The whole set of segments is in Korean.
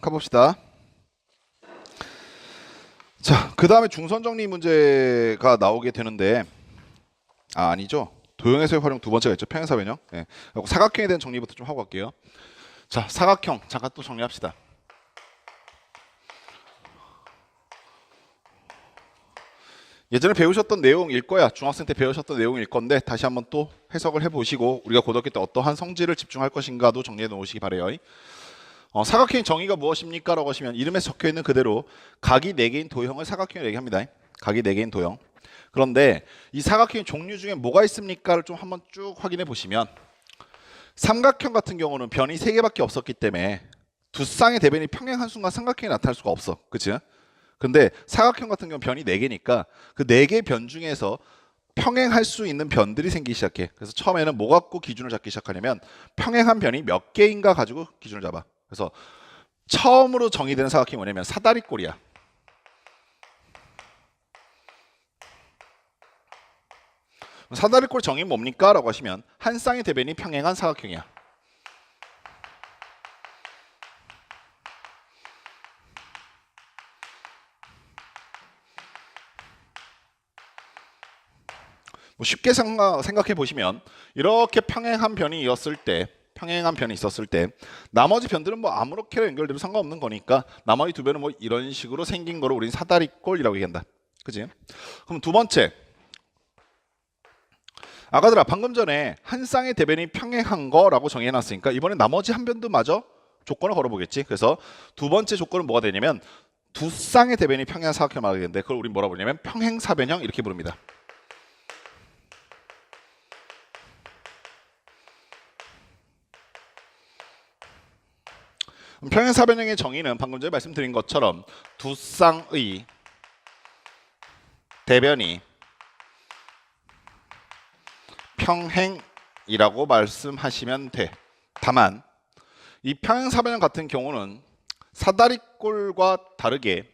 가봅시다. 자, 그 다음에 중선 정리 문제가 나오게 되는데, 아니죠. 도형에서의 활용 두 번째가 있죠. 평행사 변형. 예. 사각형에 대한 정리부터 좀 하고 갈게요. 자, 사각형 잠깐 또 정리합시다. 예전에 배우셨던 내용일 거야. 중학생 때 배우셨던 내용일 건데 다시 한번 또 해석을 해보시고 우리가 고등학교 때 어떠한 성질을 집중할 것인가도 정리해 놓으시기 바래요. 사각형의 정의가 무엇입니까? 라고 하시면 이름에 적혀있는 그대로 각이 4개인 도형을 사각형이라고 얘기합니다. 각이 4개인 도형. 그런데 이 사각형의 종류 중에 뭐가 있습니까?를 좀 한번 쭉 확인해 보시면 삼각형 같은 경우는 변이 3개밖에 없었기 때문에 두 쌍의 대변이 평행한 순간 삼각형이 나타날 수가 없어. 그치? 근데 사각형 같은 경우는 변이 4개니까 그 4개 변 중에서 평행할 수 있는 변들이 생기기 시작해. 그래서 처음에는 뭐 갖고 기준을 잡기 시작하냐면 평행한 변이 몇 개인가 가지고 기준을 잡아. 그래서 처음으로 정의되는 사각형이 뭐냐면 사다리꼴이야. 사다리꼴 정의는 뭡니까? 라고 하시면 한 쌍의 대변이 평행한 사각형이야. 쉽게 생각해 보시면 이렇게 평행한 변이 있었을 때 나머지 변들은 뭐 아무렇게나 연결돼도 상관없는 거니까 나머지 두 변은 뭐 이런 식으로 생긴 거를 우리는 사다리꼴이라고 얘기한다. 그지? 그럼 두 번째, 아가들아 방금 전에 한 쌍의 대변이 평행한 거라고 정해놨으니까 이번에 나머지 한 변도 마저 조건을 걸어보겠지. 그래서 두 번째 조건은 뭐가 되냐면 두 쌍의 대변이 평행한 사각형을 말하게 되는데 그걸 우리 뭐라고 부르냐면 평행사변형 이렇게 부릅니다. 평행사변형의 정의는 방금 전에 말씀드린 것처럼 두 쌍의 대변이 평행이라고 말씀하시면 돼. 다만 이 평행사변형 같은 경우는 사다리꼴과 다르게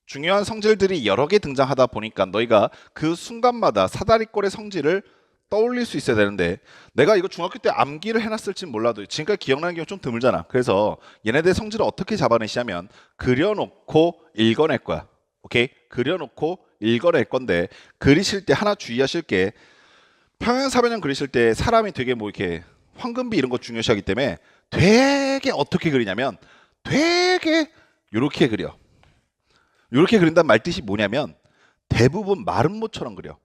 중요한 성질들이 여러 개 등장하다 보니까 너희가 그 순간마다 사다리꼴의 성질을 떠올릴 수 있어야 되는데 내가 이거 중학교 때 암기를 해놨을지 몰라도 지금까지 기억나는 경우 좀 드물잖아. 그래서 얘네들의 성질을 어떻게 잡아내시냐면 그려놓고 읽어낼 거야. 오케이? 그려놓고 읽어낼 건데 그리실 때 하나 주의하실 게 평행사변형 그리실 때 사람이 되게 뭐 이렇게 황금비 이런 거 중요시하기 때문에 되게 어떻게 그리냐면 되게 요렇게 그려. 요렇게 그린다는 말뜻이 뭐냐면 대부분 마름모처럼 그려.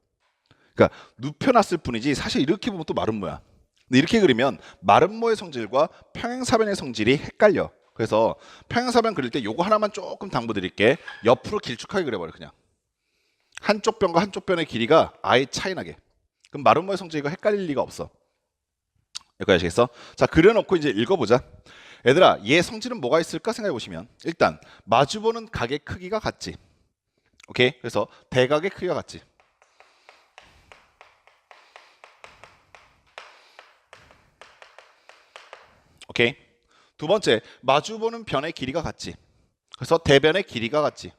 그러니까 눕혀놨을 뿐이지 사실 이렇게 보면 또 마름모야. 근데 이렇게 그리면 마름모의 성질과 평행사변의 성질이 헷갈려. 그래서 평행사변 그릴 때 요거 하나만 조금 당부드릴게. 옆으로 길쭉하게 그려버려. 그냥 한쪽 변과 한쪽 변의 길이가 아예 차이나게. 그럼 마름모의 성질과 헷갈릴 리가 없어. 여기까지 아시겠어? 자, 그려놓고 이제 읽어보자. 얘들아, 얘 성질은 뭐가 있을까 생각해 보시면 일단 마주보는 각의 크기가 같지. 오케이? 그래서 대각의 크기가 같지. 오케이? 두 번째, 마주보는 변의 길이가 같지. 그래서 대변의 길이가 같지.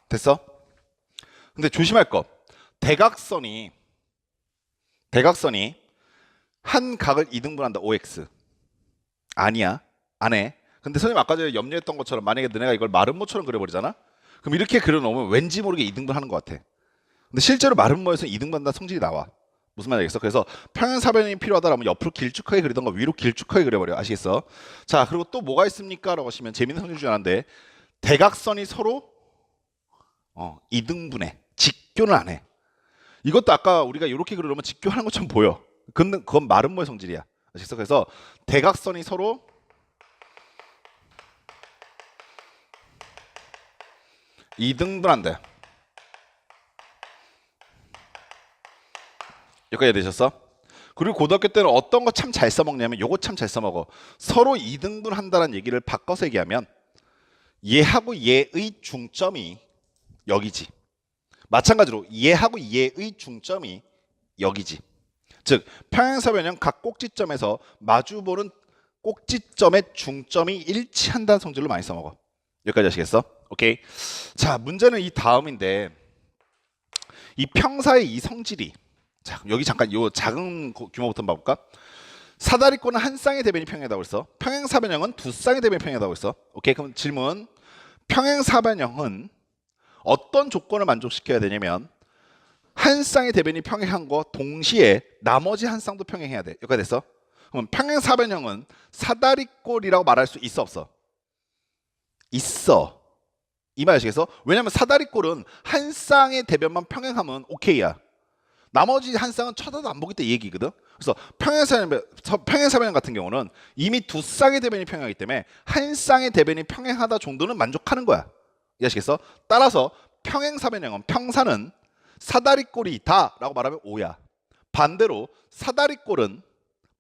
됐어? 근데 조심할 거. 대각선이 한 각을 2등분한다. OX. 아니야. 안 해. 근데 선생님 아까 전에 염려했던 것처럼 만약에 너네가 이걸 마름모처럼 그려버리잖아? 그럼 이렇게 그려놓으면 왠지 모르게 2등분하는 것 같아. 근데 실제로 마름모에서 2등분한다 성질이 나와. 무슨 말인지 알겠어? 그래서 평행사변이 필요하다라면 옆으로 길쭉하게 그리던 거 위로 길쭉하게 그려버려. 아시겠어? 자, 그리고 또 뭐가 있습니까? 라고 하시면 재밌는 성질 중에 하나인데 대각선이 서로 2등분해. 직교는 안 해. 이것도 아까 우리가 이렇게 그리려면 직교하는 것처럼 보여. 그건 마름모의 성질이야. 아시겠어? 그래서 대각선이 서로 이등분한다. 여기까지 되셨어? 그리고 고등학교 때는 어떤 거 참 잘 써먹냐면 요거 참 잘 써먹어. 서로 2등분 한다는 얘기를 바꿔서 얘기하면 얘하고 얘의 중점이 여기지. 마찬가지로 얘하고 얘의 중점이 여기지. 즉 평행사변형 각 꼭지점에서 마주보는 꼭지점의 중점이 일치한다는 성질로 많이 써먹어. 여기까지 아시겠어? 오케이. 자, 문제는 이 다음인데 이 평사의 이 성질이 자, 여기 잠깐 요 작은 규모부터 봐볼까? 사다리꼴은 한 쌍의 대변이 평행하다고 했어. 평행사변형은 두 쌍의 대변이 평행하다고 했어. 오케이, 그럼 질문. 평행사변형은 어떤 조건을 만족시켜야 되냐면 한 쌍의 대변이 평행한 거 동시에 나머지 한 쌍도 평행해야 돼. 여기까지 됐어? 그럼 평행사변형은 사다리꼴이라고 말할 수 있어 없어? 있어. 이 말 아시겠어? 왜냐면 사다리꼴은 한 쌍의 대변만 평행하면 오케이야. 나머지 한 쌍은 쳐다도 안 보겠다 이 얘기거든. 그래서 평행사변형 같은 경우는 이미 두 쌍의 대변이 평행하기 때문에 한 쌍의 대변이 평행하다 정도는 만족하는 거야. 이해하시겠어? 따라서 평행사변형은 평사는 사다리꼴이다 라고 말하면 오야. 반대로 사다리꼴은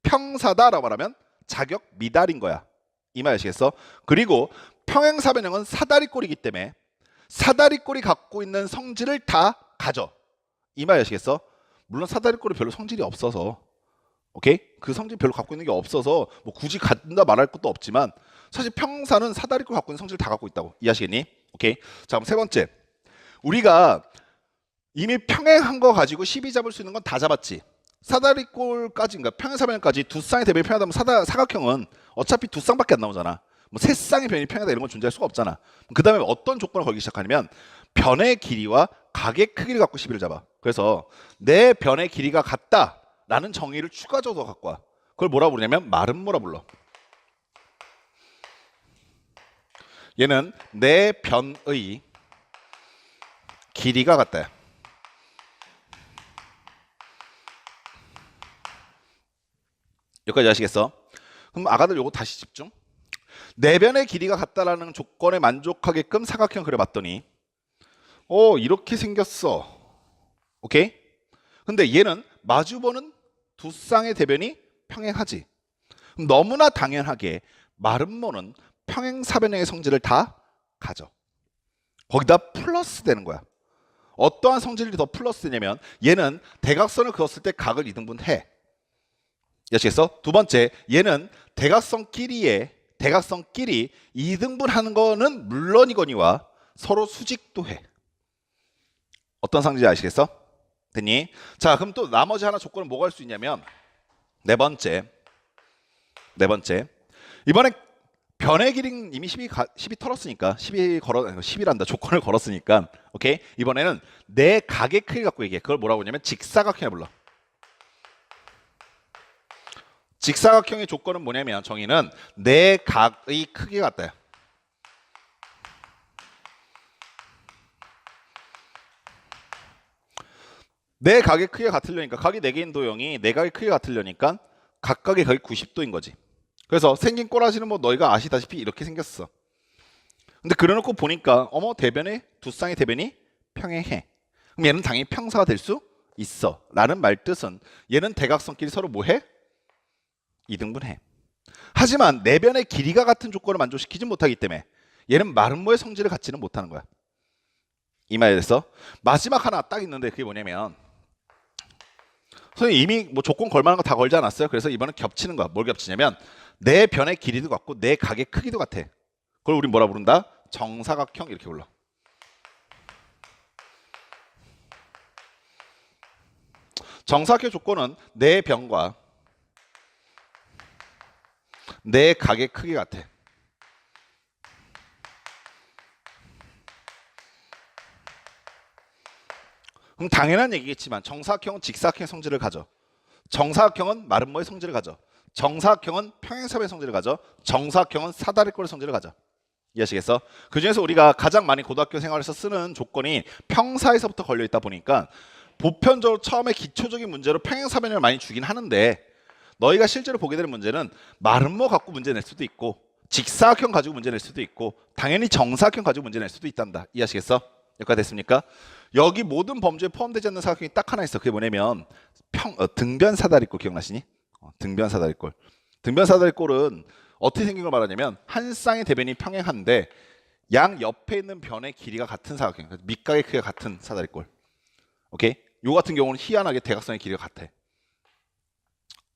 평사다 라고 말하면 자격 미달인 거야. 이 말 아시겠어? 그리고 평행사변형은 사다리꼴이기 때문에 사다리꼴이 갖고 있는 성질을 다 가져. 이 말 아시겠어? 물론 사다리꼴이 별로 성질이 없어서, 오케이? 그 성질 별로 갖고 있는 게 없어서 뭐 굳이 갖는다 말할 것도 없지만 사실 평사는 사다리꼴 갖고 있는 성질을 다 갖고 있다고. 이해하시겠니? 오케이? 자, 그럼 세 번째. 우리가 이미 평행한 거 가지고 12 잡을 수 있는 건 다 잡았지. 사다리꼴까지, 그러니까 평행사변형까지 두 쌍의 대변이 평행하다면 사각형은 어차피 두 쌍밖에 안 나오잖아. 뭐 세 쌍의 변이 평행하다 이런 건 존재할 수가 없잖아. 그 다음에 어떤 조건을 걸기 시작하냐면 변의 길이와 각의 크기를 갖고 시비를 잡아. 그래서 내 변의 길이가 같다라는 정의를 추가적으로 갖고 와. 그걸 뭐라 부르냐면 마름모라 불러. 얘는 내 변의 길이가 같다. 여기까지 아시겠어? 그럼 아가들 요거 다시 집중. 내변의 길이가 같다라는 조건에 만족하게끔 사각형 그려봤더니 이렇게 생겼어. 오케이? 근데 얘는 마주보는 두 쌍의 대변이 평행하지. 그럼 너무나 당연하게 마름모는 평행사변형의 성질을 다 가져. 거기다 플러스 되는 거야. 어떠한 성질이 더 플러스 되냐면 얘는 대각선을 그었을 때 각을 2등분 해. 아시겠어? 두 번째, 얘는 대각선끼리 2등분 하는 거는 물론이거니와 서로 수직도 해. 어떤 상징인지 아시겠어? 됐니? 자, 그럼 또 나머지 하나 조건은 뭐가 할 수 있냐면 네 번째. 이번에 변의 길이는 이미 12 털었으니까 10이란다 조건을 걸었으니까 오케이? 이번에는 내 각의 크기를 갖고 얘기해. 그걸 뭐라고 하냐면 직사각형을 불러. 직사각형의 조건은 뭐냐면 정의는 내 각의 크기가 같다. 내 각의 크기가 같으려니까 각이 4개인 도형이 내 각의 크기가 같으려니까 각각의 각이 90도인 거지. 그래서 생긴 꼬라지는 뭐 너희가 아시다시피 이렇게 생겼어. 근데 그려놓고 보니까 대변에 두 쌍의 대변이 평행해. 그럼 얘는 당연히 평사가 될 수 있어 라는 말뜻은 얘는 대각선끼리 서로 뭐해? 2등분해. 하지만 내변의 길이가 같은 조건을 만족시키지 못하기 때문에 얘는 마름모의 성질을 갖지는 못하는 거야. 이 말에 대해서 마지막 하나 딱 있는데 그게 뭐냐면 선생님 이미 뭐 조건 걸만한 거 다 걸지 않았어요? 그래서 이번엔 겹치는 거야. 뭘 겹치냐면 내 변의 길이도 같고 내 각의 크기도 같아. 그걸 우리 뭐라 부른다? 정사각형 이렇게 불러. 정사각형 조건은 내 변과 내 각의 크기 같아. 그럼 당연한 얘기겠지만 정사각형은 직사각형의 성질을 가져. 정사각형은 마름모의 성질을 가져. 정사각형은 평행사변의 성질을 가져. 정사각형은 사다리꼴의 성질을 가져. 이해하시겠어? 그 중에서 우리가 가장 많이 고등학교 생활에서 쓰는 조건이 평사에서부터 걸려있다 보니까 보편적으로 처음에 기초적인 문제로 평행사변을 많이 주긴 하는데 너희가 실제로 보게 되는 문제는 마름모 갖고 문제 낼 수도 있고 직사각형 가지고 문제 낼 수도 있고 당연히 정사각형 가지고 문제 낼 수도 있단다. 이해하시겠어? 여기까지 됐습니까? 여기 모든 범주에 포함되지 않는 사각형이 딱 하나 있어. 그게 뭐냐면 등변사다리꼴 기억나시니? 등변사다리꼴. 등변사다리꼴은 어떻게 생긴 걸 말하냐면 한 쌍의 대변이 평행한데 양 옆에 있는 변의 길이가 같은 사각형. 밑각의 크기가 같은 사다리꼴. 오케이? 요 같은 경우는 희한하게 대각선의 길이가 같아.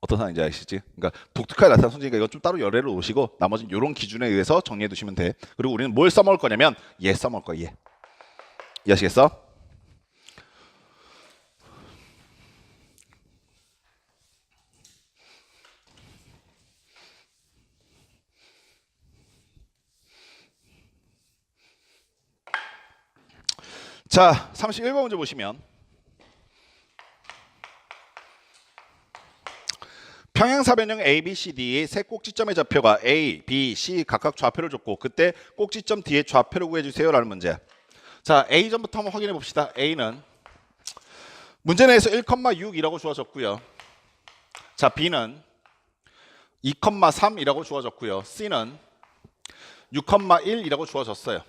어떤 상황인지 아시지? 그러니까 독특하게 나타나는 성질이니까 이건 좀 따로 열애를 놓으시고 나머지는 이런 기준에 의해서 정리해 두시면 돼. 그리고 우리는 뭘 써먹을 거냐면 얘 써먹을 거야. 얘. 이해하시겠어? 자, 31번 문제 보시면 평행사변형 ABCD의 세 꼭지점의 좌표가 A, B, C 각각 좌표를 줬고 그때 꼭지점 D의 좌표를 구해주세요 라는 문제야. 자, A점부터 한번 확인해 봅시다. A는 문제 내에서 1,6이라고 주어졌고요. 자, B는 2,3이라고 주어졌고요. C는 6,1이라고 주어졌어요.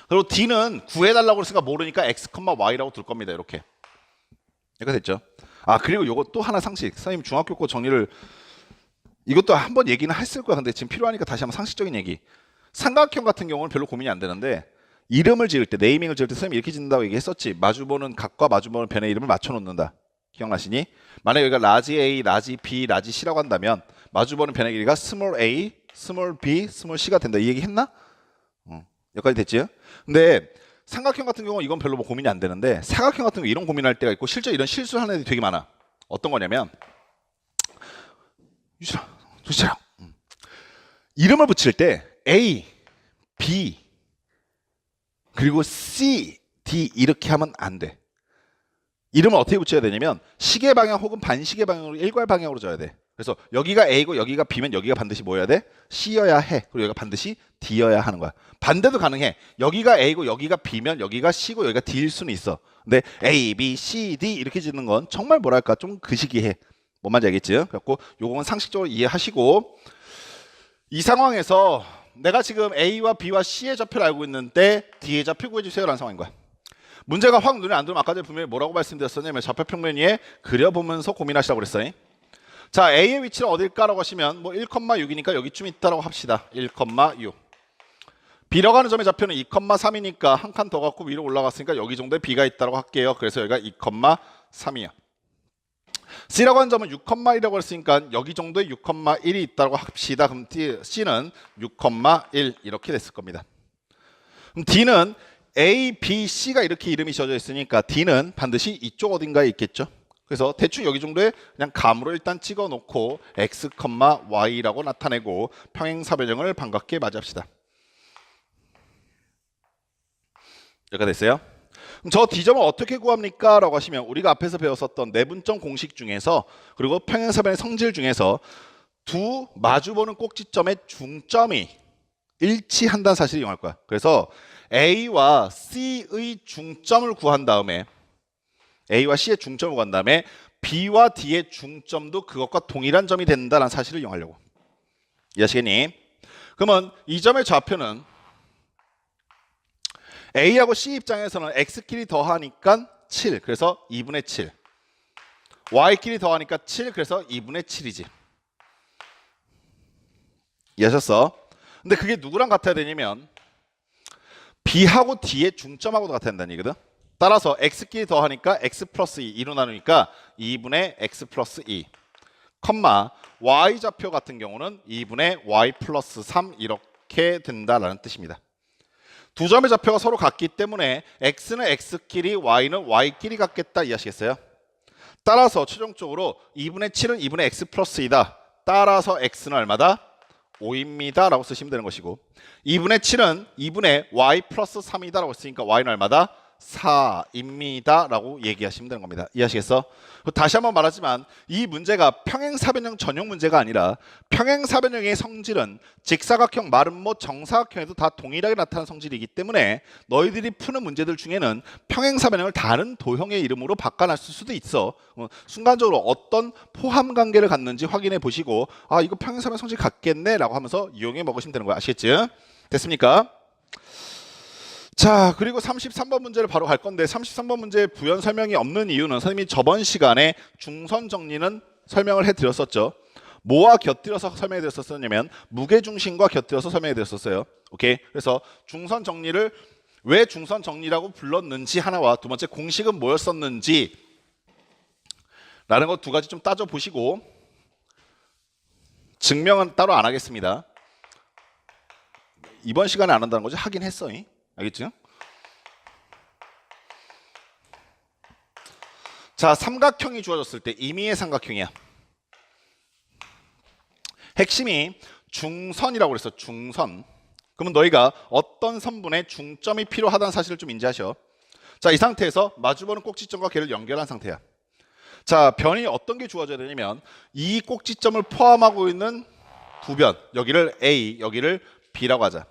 그리고 D는 구해달라고 했으니까 모르니까 X, Y라고 둘 겁니다. 이렇게 됐죠? 아, 그리고 요거 또 하나 상식. 선생님 중학교 거 정리를 이것도 한번 얘기는 했을 거야. 근데 지금 필요하니까 다시 한번 상식적인 얘기. 삼각형 같은 경우는 별로 고민이 안 되는데 이름을 지을 때, 네이밍을 지을 때 선생님이 이렇게 짓는다고 얘기했었지. 마주보는 각과 마주보는 변의 이름을 맞춰 놓는다. 기억나시니? 만약에 여기가 라지 A, 라지 B, 라지 C라고 한다면 마주보는 변의 길이가 스몰 a, 스몰 b, 스몰 c가 된다. 이 얘기 했나? 여기까지 됐지? 근데 삼각형 같은 경우는 이건 별로 뭐 고민이 안 되는데 사각형 같은 경우 이런 고민할 때가 있고 실제 이런 실수하는 애들이 되게 많아. 어떤 거냐면 유진아, 도시락 이름을 붙일 때 A, B 그리고 C, D 이렇게 하면 안 돼. 이름을 어떻게 붙여야 되냐면 시계 방향 혹은 반시계 방향으로 일괄 방향으로 져야 돼. 그래서 여기가 A고 여기가 B면 여기가 반드시 뭐여야 돼? C여야 해. 그리고 여기가 반드시 D여야 하는 거야. 반대도 가능해. 여기가 A고 여기가 B면 여기가 C고 여기가 D일 수는 있어. 근데 A, B, C, D 이렇게 짓는 건 정말 뭐랄까 좀 그시기해. 뭔 말인지 알겠지? 그래갖고 요거는 상식적으로 이해하시고 이 상황에서 내가 지금 A와 B와 C의 좌표를 알고 있는데 D의 좌표 구해주세요 라는 상황인 거야. 문제가 확 눈에 안 들어오면 아까 전에 분명히 뭐라고 말씀드렸었냐면 좌표평면 위에 그려보면서 고민하시라고 그랬어요. 자, A의 위치는 어딜까라고 하시면 뭐 1,6이니까 여기쯤 있다라고 합시다. 1,6. B라고 하는 점의 좌표는 2,3이니까 한 칸 더 갖고 위로 올라갔으니까 여기 정도에 B가 있다라고 할게요. 그래서 여기가 2,3이야. C라고 하는 점은 6,1이라고 했으니까 여기 정도에 6,1이 있다고 합시다. 그럼 C는 6,1 이렇게 됐을 겁니다. 그럼 D는 A, B, C가 이렇게 이름이 지어져 있으니까 D는 반드시 이쪽 어딘가에 있겠죠. 그래서 대충 여기 정도에 그냥 감으로 일단 찍어 놓고 X, Y라고 나타내고 평행사변형을 반갑게 맞이합시다. 여기가 됐어요? 그럼 저 D점을 어떻게 구합니까? 라고 하시면 우리가 앞에서 배웠었던 내분점 공식 중에서 그리고 평행사변의 성질 중에서 두 마주보는 꼭지점의 중점이 일치한다는 사실을 이용할 거야. 그래서 A와 C의 중점을 구한 다음에 A와 C의 중점을 구한 다음에 B와 D의 중점도 그것과 동일한 점이 된다는 사실을 이용하려고. 이해하시겠니? 그러면 이 점의 좌표는 A하고 C 입장에서는 X끼리 더하니까 7. 그래서 2분의 7. Y끼리 더하니까 7. 그래서 2분의 7이지. 이해하셨어? 근데 그게 누구랑 같아야 되냐면 B하고 D의 중점하고도 같아야 된다는 얘기거든. 따라서 X끼리 더하니까 X 플러스 2. 2로 나누니까 2분의 X 플러스 2. 컴마 Y 좌표 같은 경우는 2분의 Y 플러스 3 이렇게 된다라는 뜻입니다. 두 점의 좌표가 서로 같기 때문에 X는 X끼리 Y는 Y끼리 같겠다 이해하시겠어요? 따라서 최종적으로 2분의 7은 2분의 X 플러스 2다. 따라서 X는 얼마다? 5입니다 라고 쓰시면 되는 것이고 2분의 7은 2분의 Y 플러스 3이다 라고 했으니까 Y는 얼마다? 4입니다 라고 얘기하시면 되는 겁니다. 이해하시겠어? 다시 한번 말하지만 이 문제가 평행사변형 전용 문제가 아니라 평행사변형의 성질은 직사각형, 마름모, 정사각형에도 다 동일하게 나타나는 성질이기 때문에 너희들이 푸는 문제들 중에는 평행사변형을 다른 도형의 이름으로 바꿔놨을 수도 있어. 순간적으로 어떤 포함관계를 갖는지 확인해 보시고 아 이거 평행사변형 성질 같겠네 라고 하면서 이용해 먹으시면 되는 거야. 아시겠지? 됐습니까? 자, 그리고 33번 문제를 바로 갈 건데 33번 문제에 부연 설명이 없는 이유는 선생님이 저번 시간에 중선 정리는 설명을 해드렸었죠. 뭐와 곁들여서 설명해 드렸었냐면 무게중심과 곁들여서 설명해 드렸었어요. 오케이? 그래서 중선 정리를 왜 중선 정리라고 불렀는지 하나와 두 번째 공식은 뭐였었는지 라는 거 두 가지 좀 따져보시고 증명은 따로 안 하겠습니다. 이번 시간에 안 한다는 거지? 하긴 했어. 알겠죠? 자, 삼각형이 주어졌을 때 임의의 삼각형이야. 핵심이 중선이라고 그랬어. 중선. 그러면 너희가 어떤 선분에 중점이 필요하다는 사실을 좀 인지하셔. 자, 이 상태에서 마주보는 꼭지점과 걔를 연결한 상태야. 자, 변이 어떤 게 주어져야 되냐면 이 꼭지점을 포함하고 있는 두 변, 여기를 A, 여기를 B라고 하자.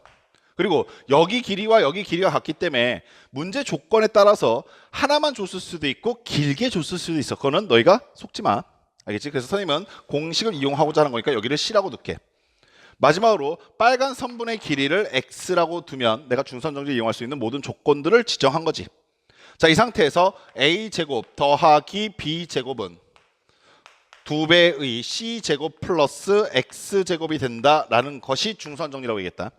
그리고 여기 길이와 여기 길이가 같기 때문에 문제 조건에 따라서 하나만 줬을 수도 있고 길게 줬을 수도 있어. 그거는 너희가 속지 마. 알겠지? 그래서 선생님은 공식을 이용하고자 하는 거니까 여기를 C라고 둘게. 마지막으로 빨간 선분의 길이를 X라고 두면 내가 중선정리를 이용할 수 있는 모든 조건들을 지정한 거지. 자, 이 상태에서 A제곱 더하기 B제곱은 2배의 C제곱 플러스 X제곱이 된다라는 것이 중선정리라고 얘기했다.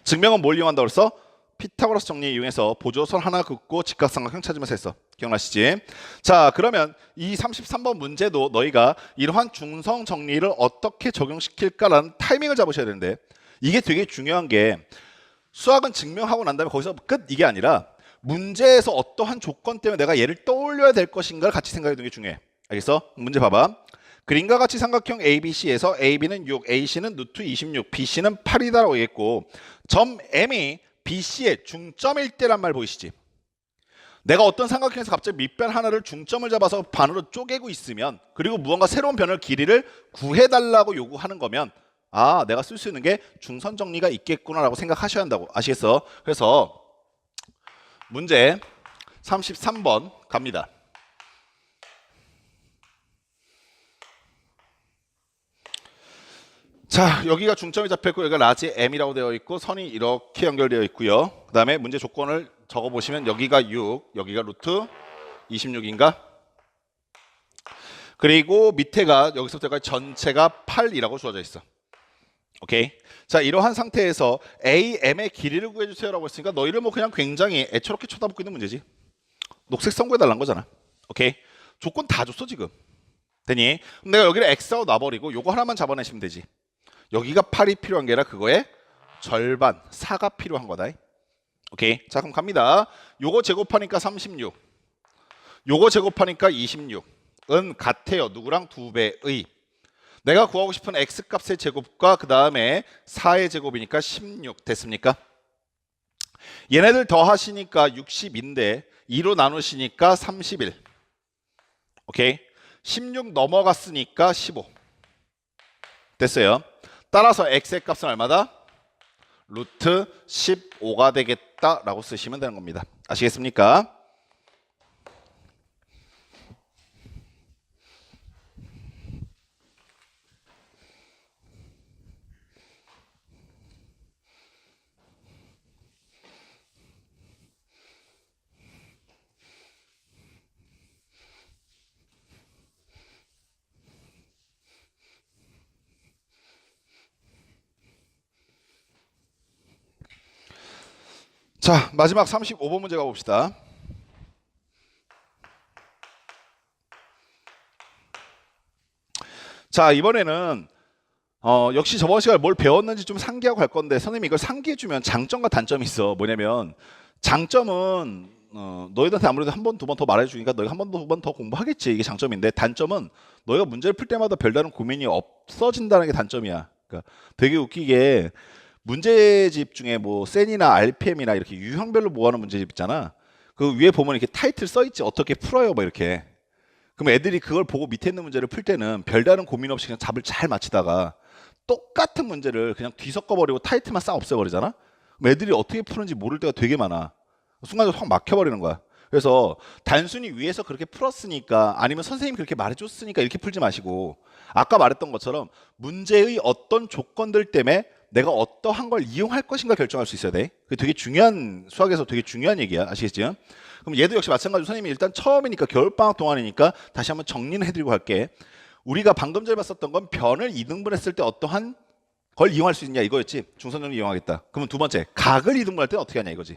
증명은 뭘 이용한다고 그랬어? 피타고라스 정리 이용해서 보조선 하나 긋고 직각삼각형 찾으면서 했어. 기억나시지? 자, 그러면 이 33번 문제도 너희가 이러한 중성 정리를 어떻게 적용시킬까라는 타이밍을 잡으셔야 되는데 이게 되게 중요한 게 수학은 증명하고 난 다음에 거기서 끝 이게 아니라 문제에서 어떠한 조건 때문에 내가 얘를 떠올려야 될 것인가를 같이 생각해 두는 게 중요해. 알겠어? 문제 봐봐. 그림과 같이 삼각형 ABC에서 AB는 6, AC는 루트 26, BC는 8이다라고 얘기했고 점 M이 BC의 중점일 때란 말 보이시지? 내가 어떤 삼각형에서 갑자기 밑변 하나를 중점을 잡아서 반으로 쪼개고 있으면 그리고 무언가 새로운 변을 길이를 구해달라고 요구하는 거면 아, 내가 쓸 수 있는 게 중선 정리가 있겠구나라고 생각하셔야 한다고. 아시겠어? 그래서 문제 33번 갑니다. 자, 여기가 중점이 잡혀있고 여기가 라지 M이라고 되어 있고 선이 이렇게 연결되어 있고요. 그 다음에 문제 조건을 적어보시면 여기가 6, 여기가 루트 26인가? 그리고 밑에가 여기서부터까지 전체가 8이라고 주어져 있어. 오케이. 자, 이러한 상태에서 AM의 길이를 구해주세요라고 했으니까 너희를 뭐 그냥 굉장히 애처롭게 쳐다보고 있는 문제지. 녹색 선고해달라는 거잖아. 오케이. 조건 다 줬어 지금. 되니? 그럼 내가 여기를 X하고 놔버리고 요거 하나만 잡아내시면 되지. 여기가 8이 필요한 게 아니라 그거의 절반 4가 필요한 거다. 오케이. 자, 그럼 갑니다. 요거 제곱하니까 36, 요거 제곱하니까 26은 같아요. 누구랑? 2배의 내가 구하고 싶은 X값의 제곱과 그 다음에 4의 제곱이니까 16 됐습니까? 얘네들 더하시니까 60인데 2로 나누시니까 31. 오케이. 16 넘어갔으니까 15 됐어요. 따라서 X의 값은 얼마다? 루트 15가 되겠다라고 쓰시면 되는 겁니다. 아시겠습니까? 자, 마지막 35번 문제 가봅시다. 자, 이번에는 역시 저번 시간에 뭘 배웠는지 좀 상기하고 갈 건데 선생님이 이걸 상기해주면 장점과 단점이 있어. 뭐냐면 장점은 너희들한테 아무래도 한 번, 두 번 더 말해주니까 너희가 한 번, 두 번 더 공부하겠지. 이게 장점인데 단점은 너희가 문제를 풀 때마다 별다른 고민이 없어진다는 게 단점이야. 그러니까 되게 웃기게 문제집 중에 뭐 센이나 RPM이나 이렇게 유형별로 모아놓은 문제집 있잖아. 그 위에 보면 이렇게 타이틀 써있지. 어떻게 풀어요 뭐 이렇게. 그럼 애들이 그걸 보고 밑에 있는 문제를 풀 때는 별다른 고민 없이 그냥 답을 잘 맞히다가 똑같은 문제를 그냥 뒤섞어버리고 타이틀만 싹 없애버리잖아. 그럼 애들이 어떻게 푸는지 모를 때가 되게 많아. 순간적으로 확 막혀버리는 거야. 그래서 단순히 위에서 그렇게 풀었으니까 아니면 선생님이 그렇게 말해줬으니까 이렇게 풀지 마시고 아까 말했던 것처럼 문제의 어떤 조건들 때문에 내가 어떠한 걸 이용할 것인가 결정할 수 있어야 돼. 그게 되게 중요한 수학에서 되게 중요한 얘기야. 아시겠죠? 그럼 얘도 역시 마찬가지로 선생님이 일단 처음이니까 겨울방학 동안이니까 다시 한번 정리는 해드리고 갈게. 우리가 방금 전에 봤었던 건 변을 이등분했을 때 어떠한 걸 이용할 수 있냐 이거였지. 중선정리 이용하겠다. 그러면 두 번째 각을 이등분할 때는 어떻게 하냐 이거지.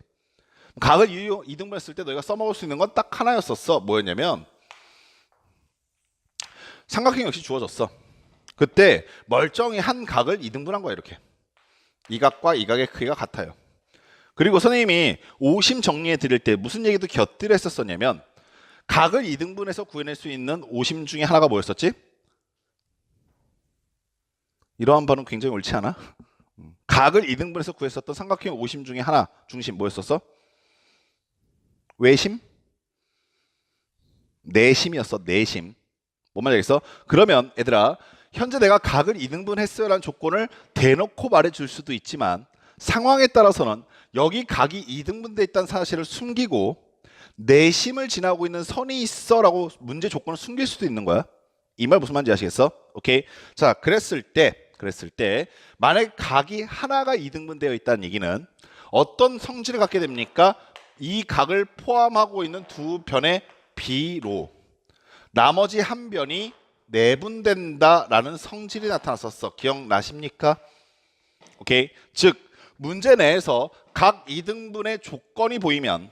각을 이등분했을 때 너희가 써먹을 수 있는 건 딱 하나였었어. 뭐였냐면 삼각형 역시 주어졌어. 그때 멀쩡히 한 각을 이등분한 거야 이렇게. 이 각과 이 각의 크기가 같아요. 그리고 선생님이 오심 정리해 드릴 때 무슨 얘기도 곁들여 했었냐면 각을 이등분해서 구해낼 수 있는 오심 중에 하나가 뭐였었지? 이러한 반응 굉장히 옳지 않아? 각을 이등분해서 구했었던 삼각형 오심 중에 하나 중심 뭐였었어? 외심? 내심이었어. 내심. 뭔 말인지 알겠어? 그러면 얘들아 현재 내가 각을 이등분했어요 라는 조건을 대놓고 말해줄 수도 있지만 상황에 따라서는 여기 각이 이등분돼 있다는 사실을 숨기고 내심을 지나고 있는 선이 있어 라고 문제 조건을 숨길 수도 있는 거야. 이 말 무슨 말인지 아시겠어? 오케이. 자, 그랬을 때 만약에 각이 하나가 이등분되어 있다는 얘기는 어떤 성질을 갖게 됩니까? 이 각을 포함하고 있는 두 변의 비로 나머지 한 변이 내분된다라는 성질이 나타났었어. 기억나십니까? 오케이. 즉 문제 내에서 각 이등분의 조건이 보이면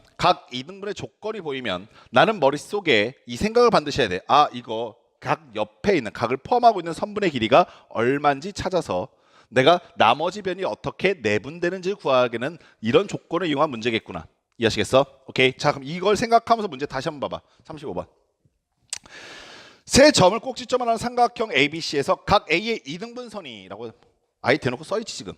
나는 머릿속에 이 생각을 반드시 해야 돼. 아, 이거 각 옆에 있는 각을 포함하고 있는 선분의 길이가 얼마인지 찾아서 내가 나머지 변이 어떻게 내분되는지를 구하기는 이런 조건을 이용한 문제겠구나. 이해하시겠어? 오케이. 자, 그럼 이걸 생각하면서 문제 다시 한번 봐봐. 35번. 세 점을 꼭지점을 하는 삼각형 ABC에서 각 A의 이등분선이라고 아예 대놓고 써있지 지금.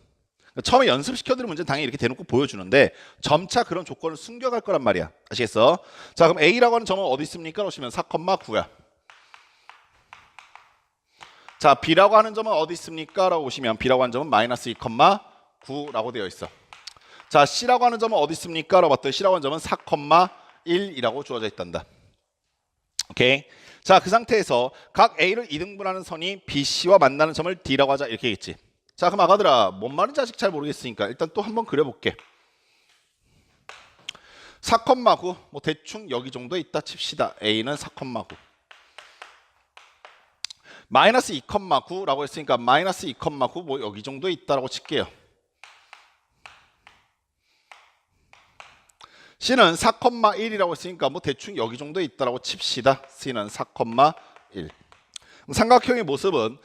처음에 연습시켜드린 문제는 당연히 이렇게 대놓고 보여주는데 점차 그런 조건을 숨겨갈 거란 말이야. 아시겠어? 자, 그럼 A라고 하는 점은 어디 있습니까? 오시면 4,9야. 자, B라고 하는 점은 어디 있습니까? 라고 오시면 B라고 하는 점은 마이너스 2,9라고 되어 있어. 자, C라고 하는 점은 어디 있습니까? 라고 봤더니 C라고 하는 점은 4,1이라고 주어져 있단다. 오케이. 자, 그 상태에서 각 A를 이등분하는 선이 BC와 만나는 점을 D라고 하자 이렇게 했지. 자, 그럼 아가들아 뭔 말인지 아직 잘 모르겠으니까 일단 또 한번 그려볼게. 4,9 뭐 대충 여기 정도 있다 칩시다. A는 4,9 마이너스 2,9라고 했으니까 마이너스 2,9 뭐 여기 정도 있다라고 칠게요. C는 4,1이라고 했으니까 뭐 대충 여기 정도 있다라고 칩시다. C는 4,1. 삼각형의 모습은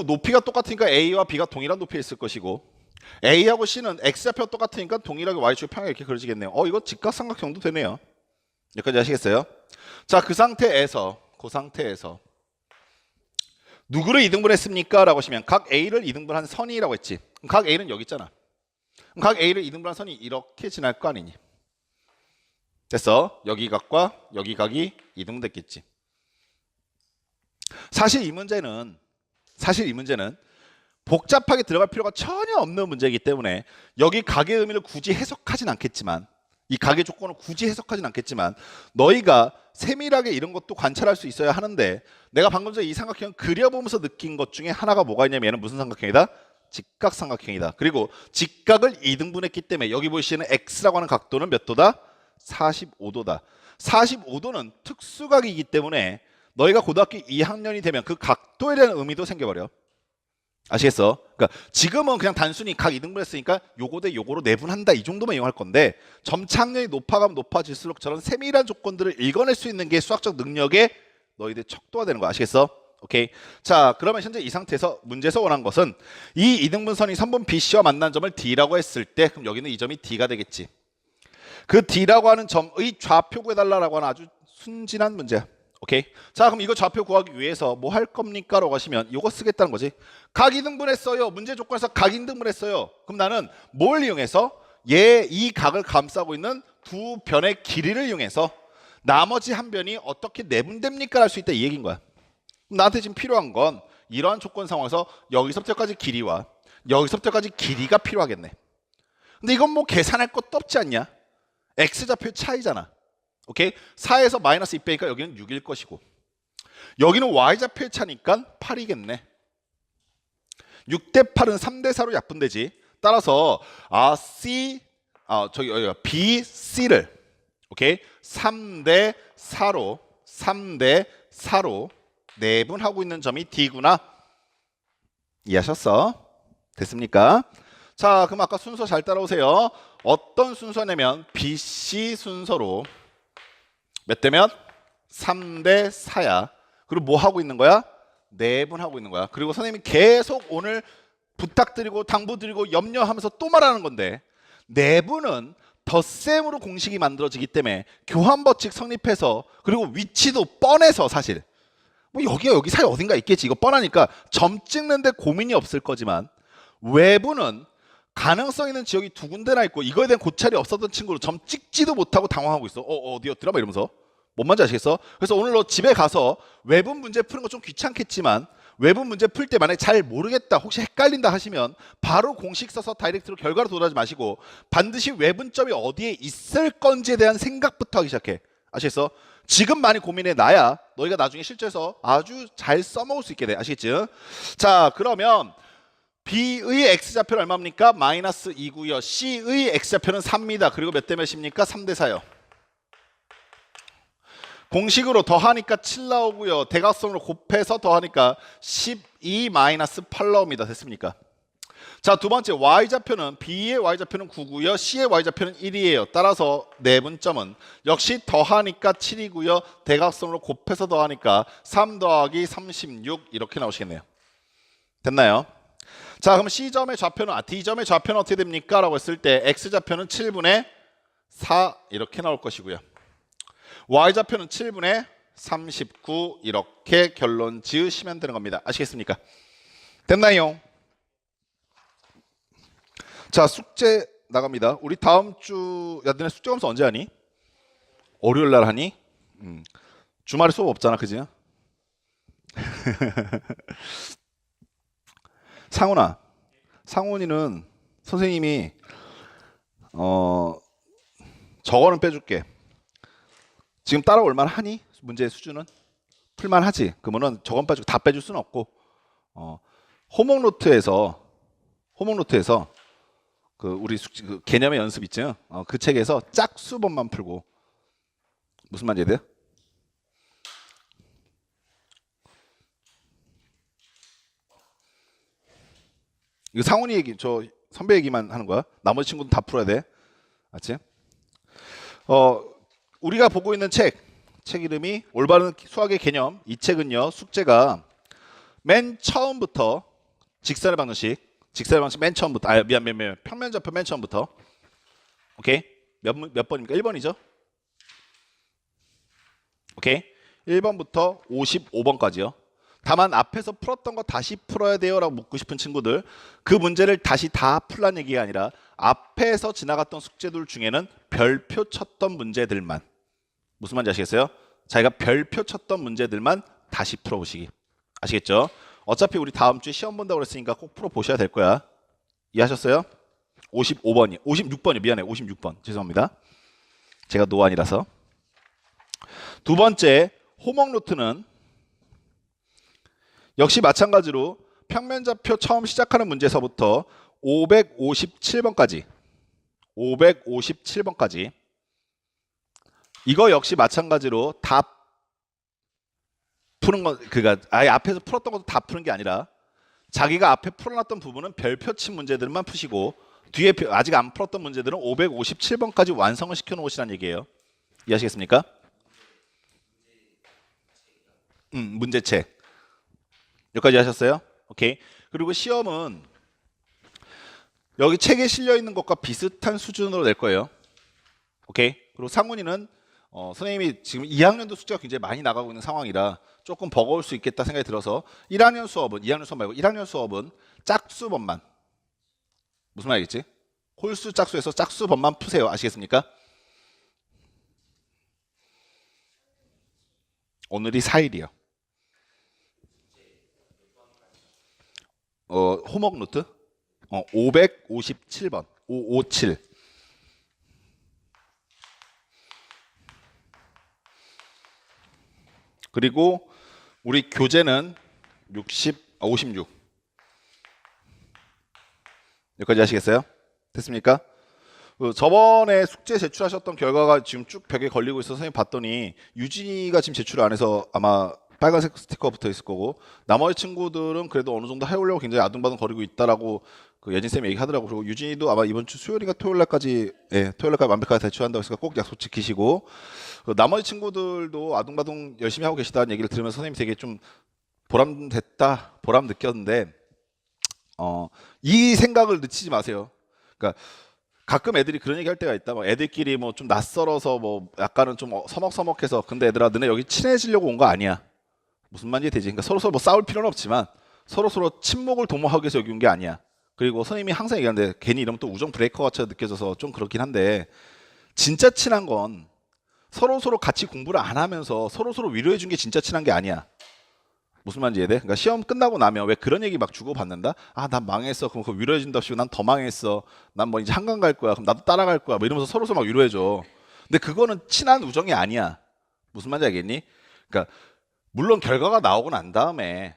높이가 똑같으니까 A와 B가 동일한 높이에 있을 것이고 A하고 C는 X좌표가 똑같으니까 동일하게 Y축 평행 이렇게 그려지겠네요. 이거 직각삼각형도 되네요. 여기까지 아시겠어요? 자, 그 상태에서 누구를 이등분했습니까? 라고 하시면 각 A를 이등분한 선이라고 했지. 그럼 각 A는 여기 있잖아. 그럼 각 A를 이등분한 선이 이렇게 지날 거 아니니? 됐어. 여기 각과 여기 각이 이등분됐겠지. 사실 이 문제는 복잡하게 들어갈 필요가 전혀 없는 문제이기 때문에 여기 각의 의미를 굳이 해석하진 않겠지만 이 각의 조건을 굳이 해석하진 않겠지만 너희가 세밀하게 이런 것도 관찰할 수 있어야 하는데 내가 방금 전에 이 삼각형 그려보면서 느낀 것 중에 하나가 뭐가 있냐면 얘는 무슨 삼각형이다? 직각삼각형이다. 그리고 직각을 이등분했기 때문에 여기 보시는 X라고 하는 각도는 몇 도다? 45도다. 45도는 특수각이기 때문에 너희가 고등학교 2학년이 되면 그 각도에 대한 의미도 생겨버려. 아시겠어? 그러니까 지금은 그냥 단순히 각 이등분했으니까 요거 대 요거로 내분한다 이 정도만 이용할 건데 점차 학년이 높아가면 높아질수록 저런 세밀한 조건들을 읽어낼 수 있는 게 수학적 능력의 너희들 척도가 되는 거 아시겠어? 오케이. 자, 그러면 현재 이 상태에서 문제에서 원한 것은 이 이등분선이 선분 BC와 만난 점을 D라고 했을 때 그럼 여기는 이 점이 D가 되겠지. 그 D라고 하는 점의 좌표 구해달라고 하는 아주 순진한 문제야. 오케이. 자, 그럼 이거 좌표 구하기 위해서 뭐 할 겁니까? 라고 하시면 이거 쓰겠다는 거지. 각 이등분했어요. 문제 조건에서 각 이등분했어요. 그럼 나는 뭘 이용해서 이 각을 감싸고 있는 두 변의 길이를 이용해서 나머지 한 변이 어떻게 내분됩니까? 할 수 있다 이 얘기인 거야. 나한테 지금 필요한 건 이러한 조건 상황에서 여기서부터까지 길이와 여기서부터까지 길이가 필요하겠네. 근데 이건 뭐 계산할 것도 없지 않냐? X좌표 차이잖아. 오케이? 4에서 마이너스 2 빼니까 여기는 6일 것이고 여기는 Y좌표의 차니까 8이겠네. 6대 8은 3대 4로 약분되지. 따라서 B, C를 오케이? 3대 4로 내분하고 있는 점이 D구나. 이해하셨어? 됐습니까? 자, 그럼 아까 순서 잘 따라오세요. 어떤 순서냐면 BC 순서로 몇 대면? 3대 4야. 그리고 뭐 하고 있는 거야? 내분하고 있는 거야. 그리고 선생님이 계속 오늘 부탁드리고 당부드리고 염려하면서 또 말하는 건데 내분은 덧셈으로 공식이 만들어지기 때문에 교환법칙 성립해서 그리고 위치도 뻔해서 사실 뭐 여기가 여기 사이 어딘가 있겠지. 이거 뻔하니까 점 찍는데 고민이 없을 거지만 외부는 가능성 있는 지역이 두 군데나 있고 이거에 대한 고찰이 없었던 친구로 점 찍지도 못하고 당황하고 있어. 어디였더라? 막 이러면서. 뭔 말인지 아시겠어? 그래서 오늘 너 집에 가서 외분 문제 푸는 거 좀 귀찮겠지만 외분 문제 풀 때 만약에 잘 모르겠다, 혹시 헷갈린다 하시면 바로 공식 써서 다이렉트로 결과로 돌아가지 마시고 반드시 외분점이 어디에 있을 건지에 대한 생각부터 하기 시작해. 아시겠어? 지금 많이 고민해 놔야 너희가 나중에 실제에서 아주 잘 써먹을 수 있게 돼. 아시겠지? 자, 그러면 B의 X좌표는 얼마입니까? 마이너스 2고요. C의 X좌표는 3입니다. 그리고 몇 대 몇입니까? 3대 4요. 공식으로 더하니까 7 나오고요. 대각선으로 곱해서 더하니까 12 마이너스 8 나옵니다. 됐습니까? 자, 두 번째 Y좌표는 B의 Y좌표는 9고요. C의 Y좌표는 1이에요. 따라서 내분점은 역시 더하니까 7이고요. 대각선으로 곱해서 더하니까 3 더하기 36 이렇게 나오시겠네요. 됐나요? 자, 그럼 C점의 좌표는 D점의 좌표는 어떻게 됩니까? 라고 했을 때 X좌표는 7분의 4 이렇게 나올 것이고요. Y좌표는 7분의 39 이렇게 결론 지으시면 되는 겁니다. 아시겠습니까? 됐나요? 자, 숙제 나갑니다. 우리 다음 주, 야, 너네 숙제 검사 언제 하니? 월요일 날 하니? 주말에 수업 없잖아, 그지? 상훈아, 상훈이는 선생님이 저거는 빼줄게. 지금 따라올 만 하니? 문제의 수준은? 풀만 하지? 그러면은 저건 빼주고 다 빼줄 수는 없고 호목노트에서 그 우리 그 개념의 연습 있죠? 그 책에서 짝수번만 풀고. 무슨 말인지 돼요? 이거 상훈이 얘기, 저 선배 얘기만 하는 거야. 나머지 친구는 다 풀어야 돼. 맞지? 우리가 보고 있는 책 이름이 올바른 수학의 개념. 이 책은요, 숙제가 맨 처음부터 직선의 방정식 맨 처음부터, 평면좌표 맨 처음부터. 오케이? 몇 번입니까? 1번이죠? 오케이? 1번부터 55번까지요. 다만 앞에서 풀었던 거 다시 풀어야 돼요 라고 묻고 싶은 친구들, 그 문제를 다시 다 풀란 얘기가 아니라 앞에서 지나갔던 숙제들 중에는 별표 쳤던 문제들만, 무슨 말인지 아시겠어요? 자기가 별표 쳤던 문제들만 다시 풀어보시기. 아시겠죠? 어차피 우리 다음 주에 시험 본다고 그랬으니까 꼭 풀어보셔야 될 거야. 이해하셨어요? 56번이요. 미안해. 56번. 죄송합니다. 제가 노안이라서. 두 번째, 호목노트는 역시 마찬가지로 평면좌표 처음 시작하는 문제에서부터 557번까지 이거 역시 마찬가지로 다 푸는 건, 그러니까 아예 앞에서 풀었던 것도 다 푸는 게 아니라 자기가 앞에 풀어놨던 부분은 별표 친 문제들만 푸시고 뒤에 아직 안 풀었던 문제들은 557번까지 완성을 시켜놓은 것이라는 얘기예요. 이해하시겠습니까? 문제책 여기까지 하셨어요? 오케이. 그리고 시험은 여기 책에 실려 있는 것과 비슷한 수준으로 낼 거예요. 오케이. 그리고 상훈이는 선생님이 지금 2학년도 숙제가 굉장히 많이 나가고 있는 상황이라 조금 버거울 수 있겠다 생각이 들어서 2학년 수업 말고 1학년 수업은 짝수번만, 무슨 말이겠지? 홀수 짝수에서 짝수번만 푸세요. 아시겠습니까? 오늘이 4일이요. 호목 노트 557번 557. 그리고 우리 교재는 56. 여기까지 하시겠어요? 됐습니까? 저번에 숙제 제출하셨던 결과가 지금 쭉 벽에 걸리고 있어서 선생님 봤더니 유진이가 지금 제출을 안 해서 아마 빨간색 스티커 붙어 있을 거고, 나머지 친구들은 그래도 어느 정도 해오려고 굉장히 아둥바둥 거리고 있다라고 그 예진쌤이 얘기하더라고. 그리고 유진이도 아마 이번 주 수요일인가 토요일날까지 완벽하게 제출한다고 했으니까 꼭 약속 지키시고, 나머지 친구들도 아둥바둥 열심히 하고 계시다는 얘기를 들으면서 선생님이 되게 좀 보람 느꼈는데, 이 생각을 늦추지 마세요. 그러니까 가끔 애들이 그런 얘기 할 때가 있다. 뭐 애들끼리 뭐 좀 낯설어서 뭐 약간은 좀 서먹서먹해서, 근데 얘들아 너네 여기 친해지려고 온 거 아니야. 무슨 말인지 되지? 그러니까 서로 뭐 싸울 필요는 없지만 서로 침묵을 도모하기 위해서 여기 온 게 아니야. 그리고 선생님이 항상 얘기하는데 괜히 이러면 또 우정 브레이커 같이 느껴져서 좀 그렇긴 한데 진짜 친한 건 서로 같이 공부를 안 하면서 서로 위로해 준 게 진짜 친한 게 아니야. 무슨 말인지 이해돼? 그러니까 시험 끝나고 나면 왜 그런 얘기 막 주고받는다? 아, 난 망했어. 그럼 그거 위로해 준답시고 난 더 망했어. 난 뭐 이제 한강 갈 거야. 그럼 나도 따라갈 거야. 뭐 이러면서 서로 막 위로해 줘. 근데 그거는 친한 우정이 아니야. 무슨 말인지 알겠니? 그러니까 물론 결과가 나오고 난 다음에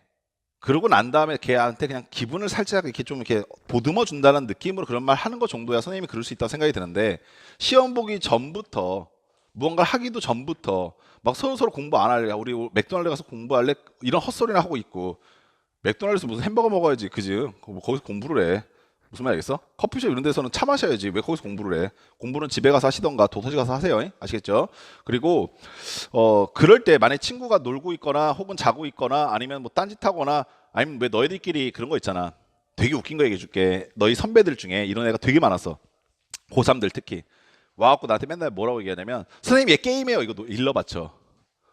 그러고 난 다음에 걔한테 그냥 기분을 살짝 이렇게 좀 이렇게 보듬어 준다는 느낌으로 그런 말 하는 거 정도야 선생님이 그럴 수 있다고 생각이 드는데 시험 보기 전부터 무언가를 하기도 전부터 막 서로 공부 안 할래 우리 맥도날드 가서 공부할래 이런 헛소리나 하고 있고 맥도날드에서 무슨 햄버거 먹어야지 그지 거기서 공부를 해 무슨 말 알겠어? 커피숍 이런 데서는 차 마셔야지 왜 거기서 공부를 해 공부는 집에 가서 하시던가 도서실 가서 하세요 아시겠죠? 그리고 그럴 때 만약 친구가 놀고 있거나 혹은 자고 있거나 아니면 뭐 딴짓하거나 아니면 왜 너희들끼리 그런 거 있잖아 되게 웃긴 거 얘기해 줄게 너희 선배들 중에 이런 애가 되게 많았어 고3들 특히 와갖고 나한테 맨날 뭐라고 얘기하냐면 선생님 얘 게임해요 이거 일러 바쳐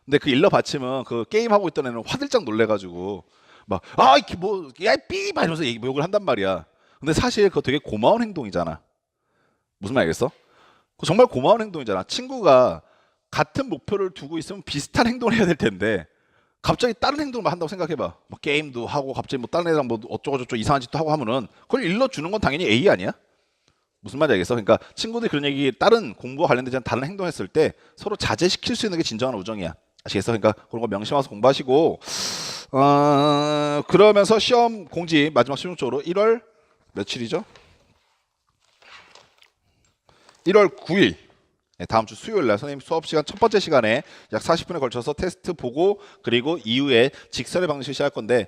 근데 그 일러 바치면 그 게임하고 있던 애는 화들짝 놀래가지고 막아 이게 뭐야삐 막 이러면서 욕을 한단 말이야 근데 사실 그거 되게 고마운 행동이잖아 무슨 말 알겠어? 그거 정말 고마운 행동이잖아 친구가 같은 목표를 두고 있으면 비슷한 행동을 해야 될 텐데 갑자기 다른 행동을 한다고 생각해봐 뭐 게임도 하고 갑자기 뭐 다른 애랑 뭐 어쩌고저쩌고 이상한 짓도 하고 하면은 그걸 일러주는 건 당연히 A 아니야? 무슨 말인지 알겠어? 그러니까 친구들이 그런 얘기 다른 공부와 관련되지 않은 다른 행동했을 때 서로 자제시킬 수 있는 게 진정한 우정이야 아시겠어? 그러니까 그런 거 명심해서 공부하시고 그러면서 시험 공지 마지막 실무적으로 1월 며칠이죠? 1월 9일 다음 주 수요일 날 선생님 수업 시간 첫 번째 시간에 약 40분에 걸쳐서 테스트 보고 그리고 이후에 직설의 방식을 시작할 건데